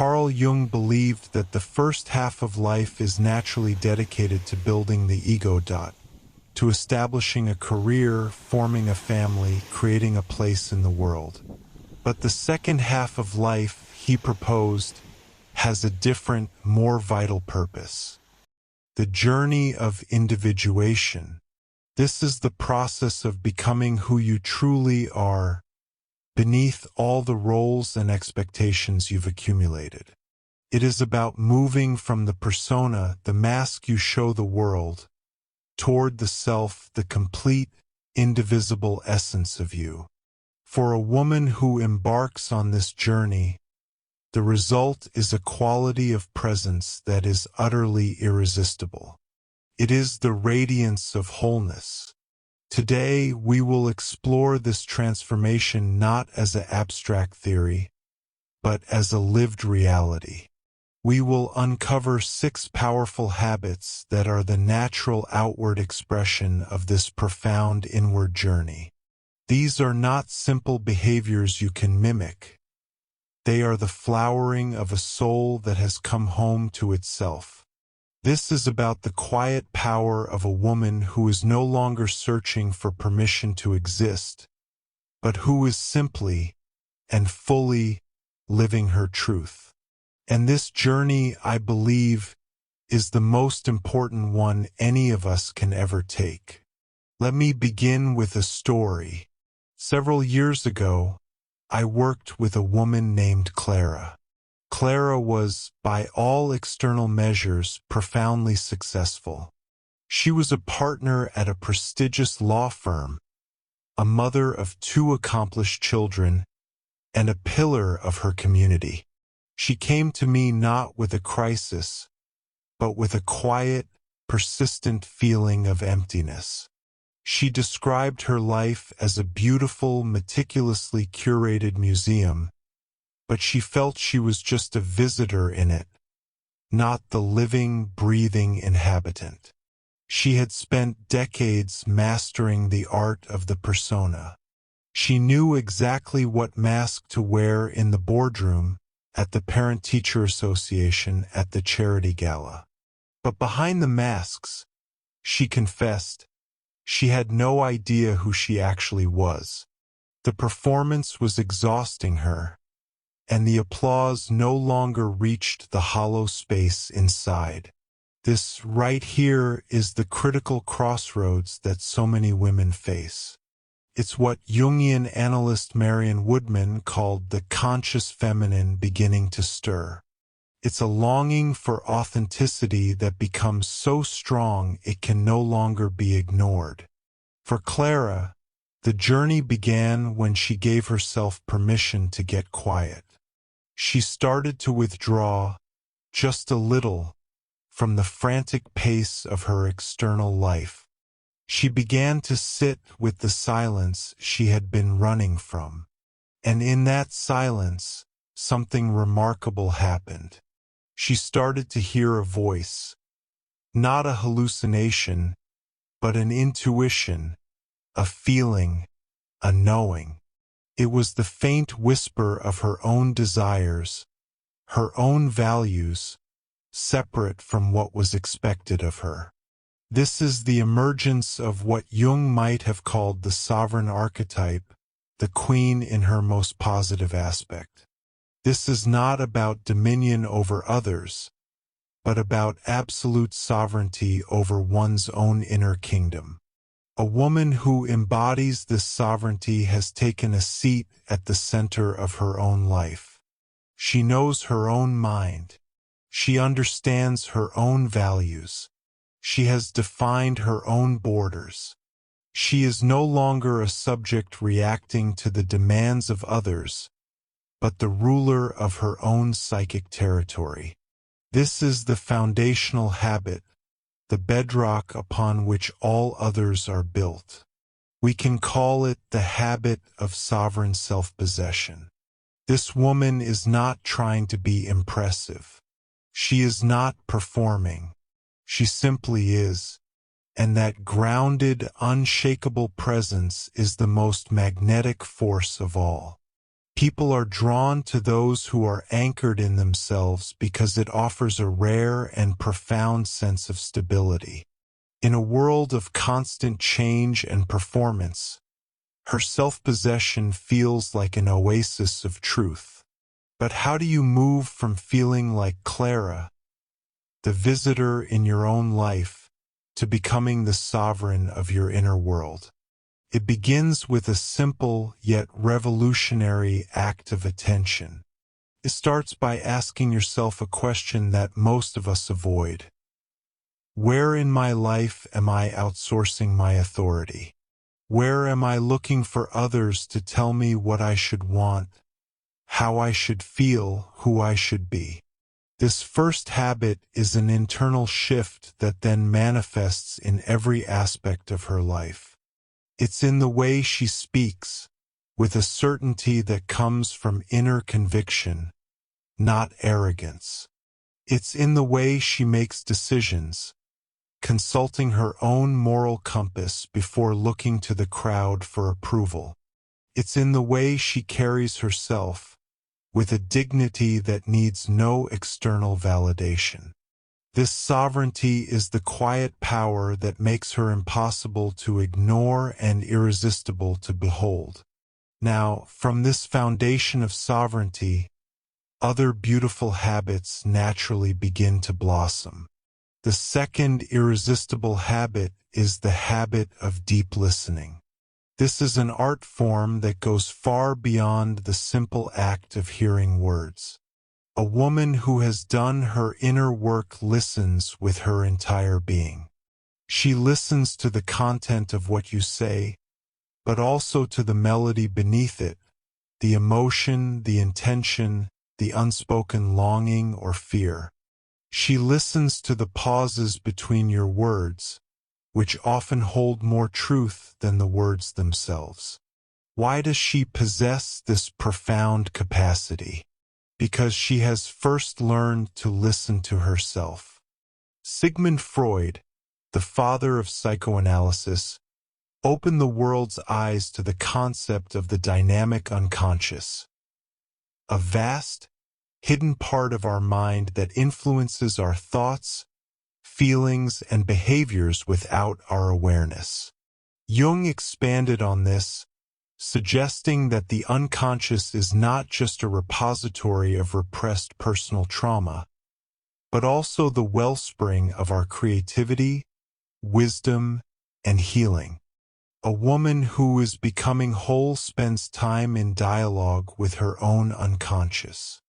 Carl Jung believed that the first half of life is naturally dedicated to building the ego. To establishing a career, forming a family, creating a place in the world. But the second half of life, he proposed, has a different, more vital purpose. The journey of individuation. This is the process of becoming who you truly are, beneath all the roles and expectations you've accumulated. It is about moving from the persona, the mask you show the world, toward the self, the complete, indivisible essence of you. For a woman who embarks on this journey, the result is a quality of presence that is utterly irresistible. It is the radiance of wholeness. Today, we will explore this transformation not as an abstract theory, but as a lived reality. We will uncover 6 powerful habits that are the natural outward expression of this profound inward journey. These are not simple behaviors you can mimic. They are the flowering of a soul that has come home to itself. This is about the quiet power of a woman who is no longer searching for permission to exist, but who is simply and fully living her truth. And this journey, I believe, is the most important one any of us can ever take. Let me begin with a story. Several years ago, I worked with a woman named Clara. Clara was, by all external measures, profoundly successful. She was a partner at a prestigious law firm, a mother of 2 accomplished children, and a pillar of her community. She came to me not with a crisis, but with a quiet, persistent feeling of emptiness. She described her life as a beautiful, meticulously curated museum, but she felt she was just a visitor in it, not the living, breathing inhabitant. She had spent decades mastering the art of the persona. She knew exactly what mask to wear in the boardroom, at the Parent-Teacher Association, at the charity gala. But behind the masks, she confessed, she had no idea who she actually was. The performance was exhausting her, and the applause no longer reached the hollow space inside. This right here is the critical crossroads that so many women face. It's what Jungian analyst Marion Woodman called the conscious feminine beginning to stir. It's a longing for authenticity that becomes so strong it can no longer be ignored. For Clara, the journey began when she gave herself permission to get quiet. She started to withdraw, just a little, from the frantic pace of her external life. She began to sit with the silence she had been running from. And in that silence, something remarkable happened. She started to hear a voice, not a hallucination, but an intuition, a feeling, a knowing. It was the faint whisper of her own desires, her own values, separate from what was expected of her. This is the emergence of what Jung might have called the sovereign archetype, the queen in her most positive aspect. This is not about dominion over others, but about absolute sovereignty over one's own inner kingdom. A woman who embodies this sovereignty has taken a seat at the center of her own life. She knows her own mind. She understands her own values. She has defined her own borders. She is no longer a subject reacting to the demands of others, but the ruler of her own psychic territory. This is the foundational habit, the bedrock upon which all others are built. We can call it the habit of sovereign self-possession. This woman is not trying to be impressive. She is not performing. She simply is. And that grounded, unshakable presence is the most magnetic force of all. People are drawn to those who are anchored in themselves because it offers a rare and profound sense of stability. In a world of constant change and performance, her self-possession feels like an oasis of truth. But how do you move from feeling like Clara, the visitor in your own life, to becoming the sovereign of your inner world? It begins with a simple yet revolutionary act of attention. It starts by asking yourself a question that most of us avoid. Where in my life am I outsourcing my authority? Where am I looking for others to tell me what I should want, how I should feel, who I should be? This first habit is an internal shift that then manifests in every aspect of her life. It's in the way she speaks, with a certainty that comes from inner conviction, not arrogance. It's in the way she makes decisions, consulting her own moral compass before looking to the crowd for approval. It's in the way she carries herself, with a dignity that needs no external validation. This sovereignty is the quiet power that makes her impossible to ignore and irresistible to behold. Now, from this foundation of sovereignty, other beautiful habits naturally begin to blossom. The second irresistible habit is the habit of deep listening. This is an art form that goes far beyond the simple act of hearing words. A woman who has done her inner work listens with her entire being. She listens to the content of what you say, but also to the melody beneath it, the emotion, the intention, the unspoken longing or fear. She listens to the pauses between your words, which often hold more truth than the words themselves. Why does she possess this profound capacity? Because she has first learned to listen to herself. Sigmund Freud, the father of psychoanalysis, opened the world's eyes to the concept of the dynamic unconscious, a vast, hidden part of our mind that influences our thoughts, feelings, and behaviors without our awareness. Jung expanded on this, suggesting that the unconscious is not just a repository of repressed personal trauma, but also the wellspring of our creativity, wisdom, and healing. A woman who is becoming whole spends time in dialogue with her own unconscious.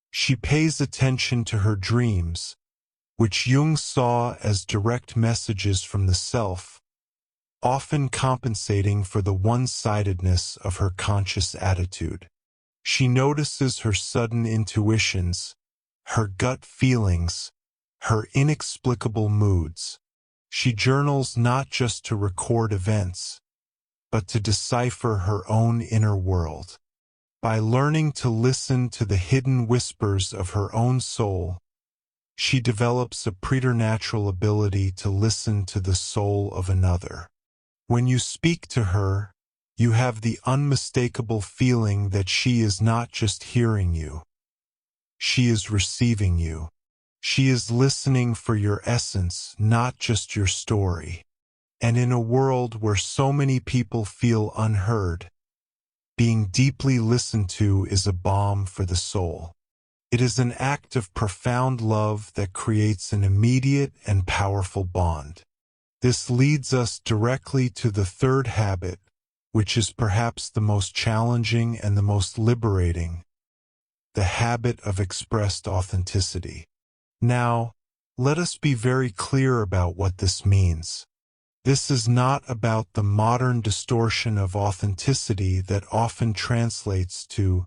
She pays attention to her dreams, which Jung saw as direct messages from the self, often compensating for the one-sidedness of her conscious attitude. She notices her sudden intuitions, her gut feelings, her inexplicable moods. She journals not just to record events, but to decipher her own inner world. By learning to listen to the hidden whispers of her own soul, she develops a preternatural ability to listen to the soul of another. When you speak to her, you have the unmistakable feeling that she is not just hearing you. She is receiving you. She is listening for your essence, not just your story. And in a world where so many people feel unheard, being deeply listened to is a balm for the soul. It is an act of profound love that creates an immediate and powerful bond. This leads us directly to the third habit, which is perhaps the most challenging and the most liberating, the habit of expressed authenticity. Now, let us be very clear about what this means. This is not about the modern distortion of authenticity that often translates to,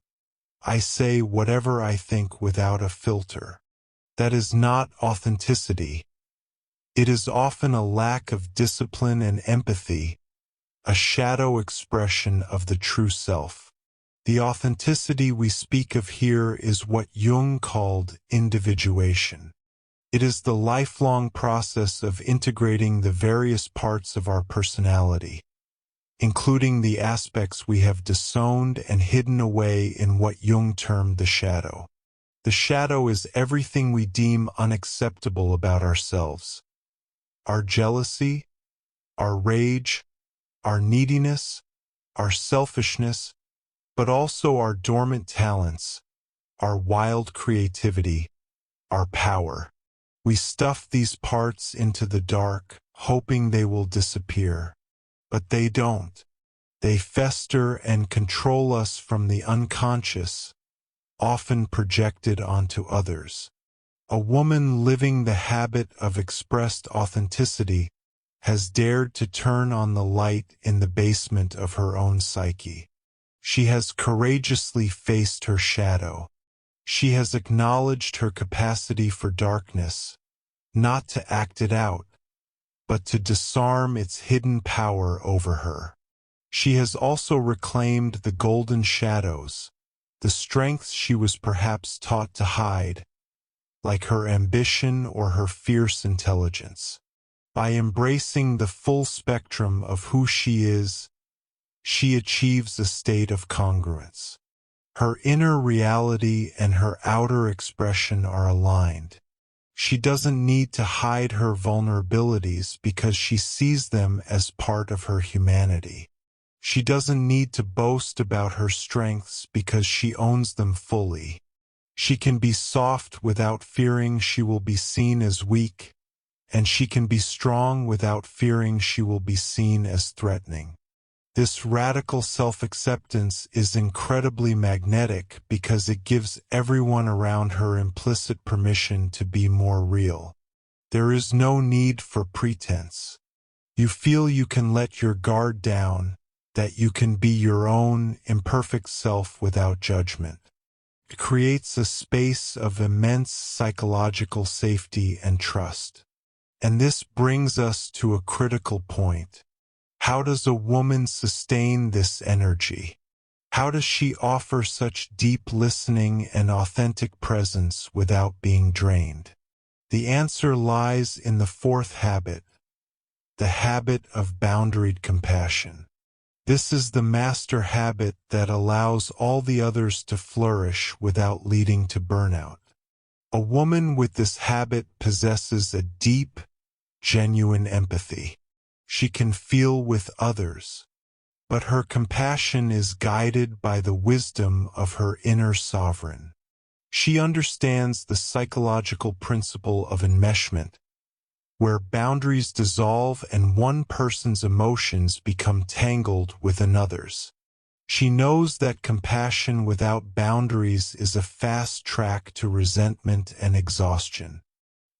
I say whatever I think without a filter. That is not authenticity. It is often a lack of discipline and empathy, a shadow expression of the true self. The authenticity we speak of here is what Jung called individuation. It is the lifelong process of integrating the various parts of our personality, including the aspects we have disowned and hidden away in what Jung termed the shadow. The shadow is everything we deem unacceptable about ourselves. Our jealousy, our rage, our neediness, our selfishness, but also our dormant talents, our wild creativity, our power. We stuff these parts into the dark, hoping they will disappear. But they don't. They fester and control us from the unconscious, often projected onto others. A woman living the habit of expressed authenticity has dared to turn on the light in the basement of her own psyche. She has courageously faced her shadow. She has acknowledged her capacity for darkness, not to act it out, but to disarm its hidden power over her. She has also reclaimed the golden shadows, the strengths she was perhaps taught to hide, like her ambition or her fierce intelligence. By embracing the full spectrum of who she is, she achieves a state of congruence. Her inner reality and her outer expression are aligned. She doesn't need to hide her vulnerabilities because she sees them as part of her humanity. She doesn't need to boast about her strengths because she owns them fully. She can be soft without fearing she will be seen as weak, and she can be strong without fearing she will be seen as threatening. This radical self-acceptance is incredibly magnetic because it gives everyone around her implicit permission to be more real. There is no need for pretense. You feel you can let your guard down, that you can be your own imperfect self without judgment. It creates a space of immense psychological safety and trust. And this brings us to a critical point. How does a woman sustain this energy? How does she offer such deep listening and authentic presence without being drained? The answer lies in the fourth habit, the habit of boundaried compassion. This is the master habit that allows all the others to flourish without leading to burnout. A woman with this habit possesses a deep, genuine empathy. She can feel with others, but her compassion is guided by the wisdom of her inner sovereign. She understands the psychological principle of enmeshment, where boundaries dissolve and one person's emotions become tangled with another's. She knows that compassion without boundaries is a fast track to resentment and exhaustion.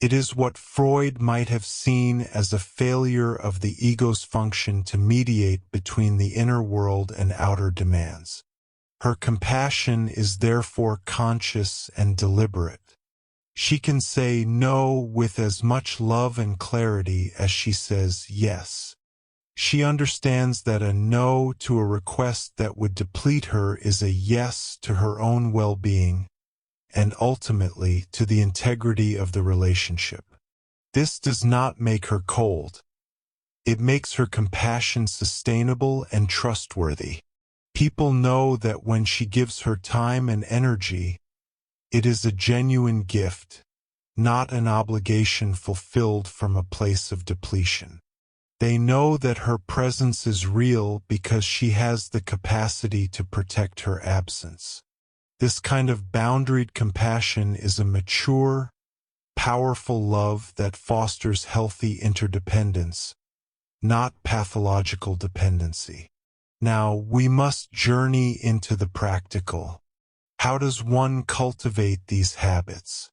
It is what Freud might have seen as a failure of the ego's function to mediate between the inner world and outer demands. Her compassion is therefore conscious and deliberate. She can say no with as much love and clarity as she says yes. She understands that a no to a request that would deplete her is a yes to her own well-being, and ultimately to the integrity of the relationship. This does not make her cold. It makes her compassion sustainable and trustworthy. People know that when she gives her time and energy, it is a genuine gift, not an obligation fulfilled from a place of depletion. They know that her presence is real because she has the capacity to protect her absence. This kind of boundaried compassion is a mature, powerful love that fosters healthy interdependence, not pathological dependency. Now, we must journey into the practical. How does one cultivate these habits?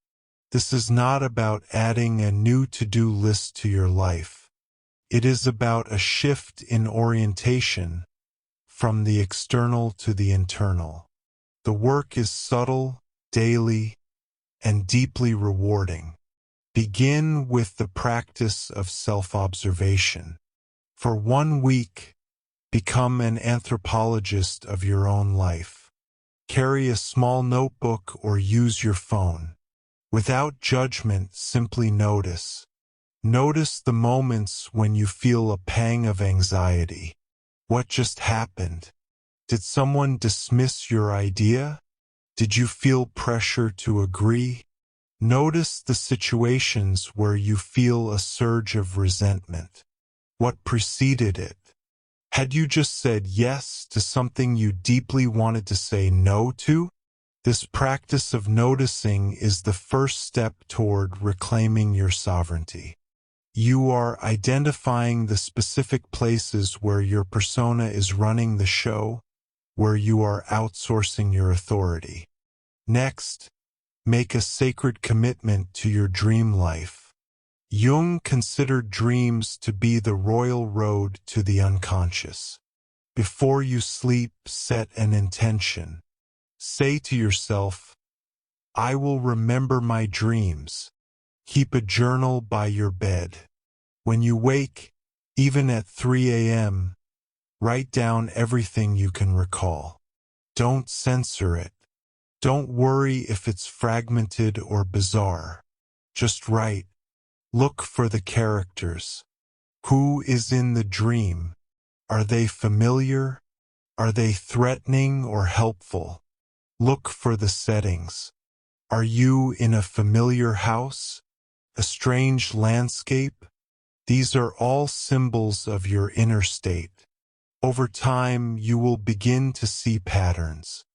This is not about adding a new to-do list to your life. It is about a shift in orientation from the external to the internal. The work is subtle, daily, and deeply rewarding. Begin with the practice of self-observation. For 1 week, become an anthropologist of your own life. Carry a small notebook or use your phone. Without judgment, simply notice. Notice the moments when you feel a pang of anxiety. What just happened? Did someone dismiss your idea? Did you feel pressure to agree? Notice the situations where you feel a surge of resentment. What preceded it? Had you just said yes to something you deeply wanted to say no to? This practice of noticing is the first step toward reclaiming your sovereignty. You are identifying the specific places where your persona is running the show, where you are outsourcing your authority. Next, make a sacred commitment to your dream life. Jung considered dreams to be the royal road to the unconscious. Before you sleep, set an intention. Say to yourself, I will remember my dreams. Keep a journal by your bed. When you wake, even at 3 a.m., write down everything you can recall. Don't censor it. Don't worry if it's fragmented or bizarre. Just write. Look for the characters. Who is in the dream? Are they familiar? Are they threatening or helpful? Look for the settings. Are you in a familiar house? A strange landscape? These are all symbols of your inner state. Over time, you will begin to see patterns.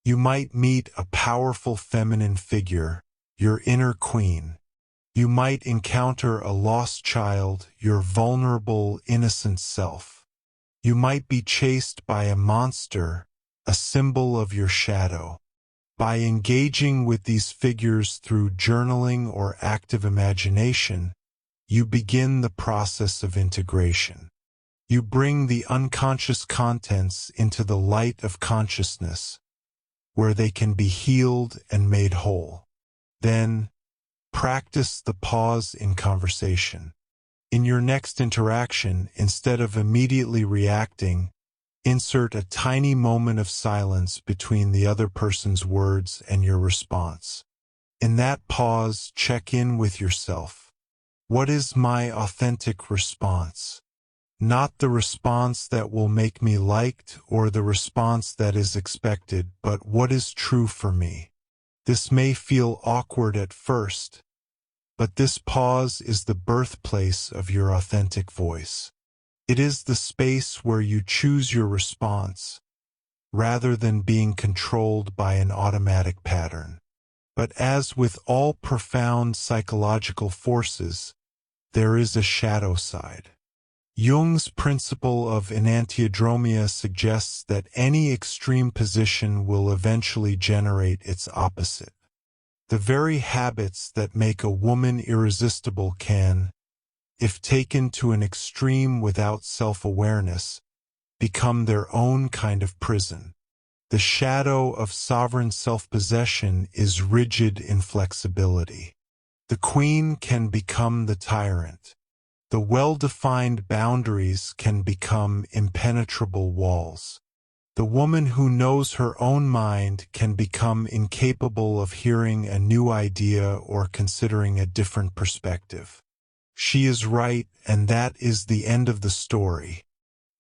You might meet a powerful feminine figure, your inner queen. You might encounter a lost child, your vulnerable, innocent self. You might be chased by a monster, a symbol of your shadow. By engaging with these figures through journaling or active imagination, you begin the process of integration. You bring the unconscious contents into the light of consciousness, where they can be healed and made whole. Then, practice the pause in conversation. In your next interaction, instead of immediately reacting, insert a tiny moment of silence between the other person's words and your response. In that pause, check in with yourself. What is my authentic response? Not the response that will make me liked or the response that is expected, but what is true for me. This may feel awkward at first, but this pause is the birthplace of your authentic voice. It is the space where you choose your response, rather than being controlled by an automatic pattern. But as with all profound psychological forces, there is a shadow side. Jung's principle of enantiodromia suggests that any extreme position will eventually generate its opposite. The very habits that make a woman irresistible can, if taken to an extreme without self-awareness, become their own kind of prison. The shadow of sovereign self-possession is rigid inflexibility. The queen can become the tyrant. The well-defined boundaries can become impenetrable walls. The woman who knows her own mind can become incapable of hearing a new idea or considering a different perspective. She is right, and that is the end of the story.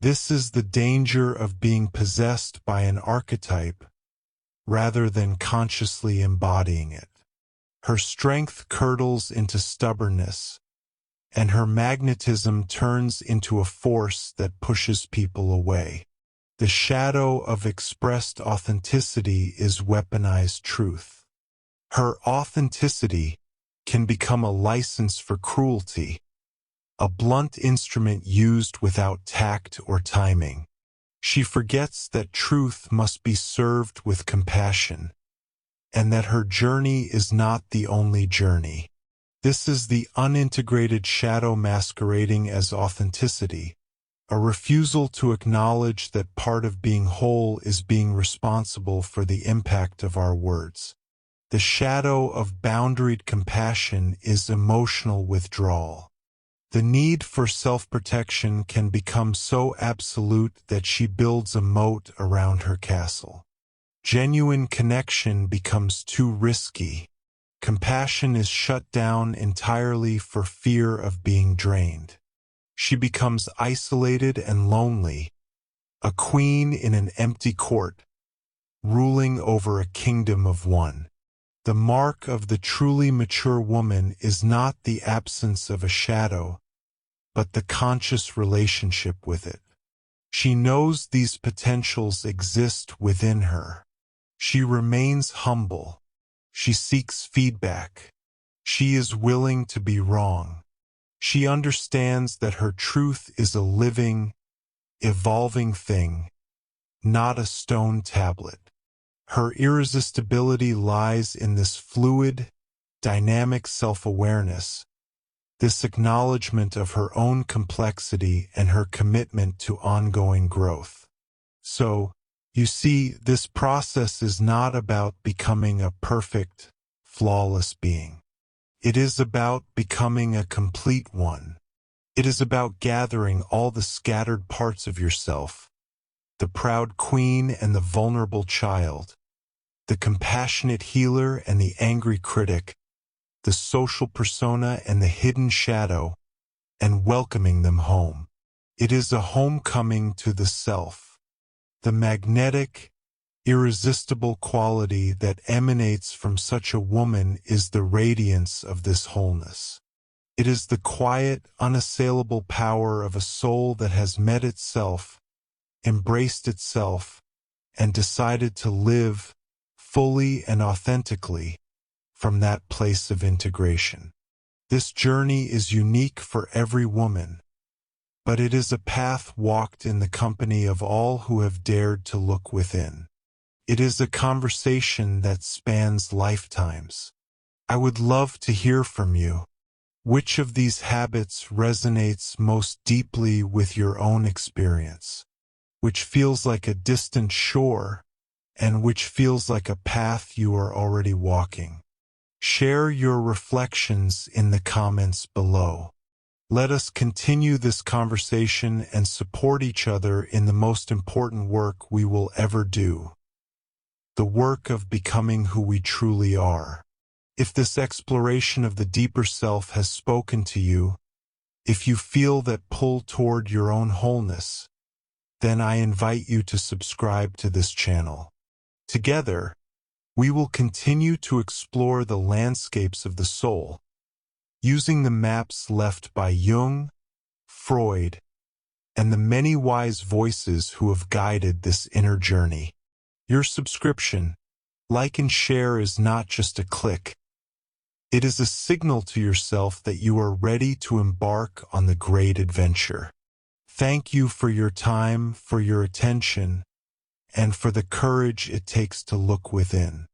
This is the danger of being possessed by an archetype, rather than consciously embodying it. Her strength curdles into stubbornness, and her magnetism turns into a force that pushes people away. The shadow of expressed authenticity is weaponized truth. Her authenticity can become a license for cruelty, a blunt instrument used without tact or timing. She forgets that truth must be served with compassion, and that her journey is not the only journey. This is the unintegrated shadow masquerading as authenticity, a refusal to acknowledge that part of being whole is being responsible for the impact of our words. The shadow of boundaried compassion is emotional withdrawal. The need for self-protection can become so absolute that she builds a moat around her castle. Genuine connection becomes too risky. Compassion is shut down entirely for fear of being drained. She becomes isolated and lonely, a queen in an empty court, ruling over a kingdom of one. The mark of the truly mature woman is not the absence of a shadow, but the conscious relationship with it. She knows these potentials exist within her. She remains humble. She seeks feedback. She is willing to be wrong. She understands that her truth is a living, evolving thing, not a stone tablet. Her irresistibility lies in this fluid, dynamic self-awareness, this acknowledgement of her own complexity and her commitment to ongoing growth. So, you see, this process is not about becoming a perfect, flawless being. It is about becoming a complete one. It is about gathering all the scattered parts of yourself, the proud queen and the vulnerable child, the compassionate healer and the angry critic, the social persona and the hidden shadow, and welcoming them home. It is a homecoming to the self, the magnetic, irresistible quality that emanates from such a woman is the radiance of this wholeness. It is the quiet, unassailable power of a soul that has met itself, embraced itself, and decided to live fully and authentically from that place of integration. This journey is unique for every woman, but it is a path walked in the company of all who have dared to look within. It is a conversation that spans lifetimes. I would love to hear from you. Which of these habits resonates most deeply with your own experience? Which feels like a distant shore, and which feels like a path you are already walking? Share your reflections in the comments below. Let us continue this conversation and support each other in the most important work we will ever do, the work of becoming who we truly are. If this exploration of the deeper self has spoken to you, if you feel that pull toward your own wholeness, then I invite you to subscribe to this channel. Together, we will continue to explore the landscapes of the soul, using the maps left by Jung, Freud, and the many wise voices who have guided this inner journey. Your subscription, like and share is not just a click. It is a signal to yourself that you are ready to embark on the great adventure. Thank you for your time, for your attention, and for the courage it takes to look within.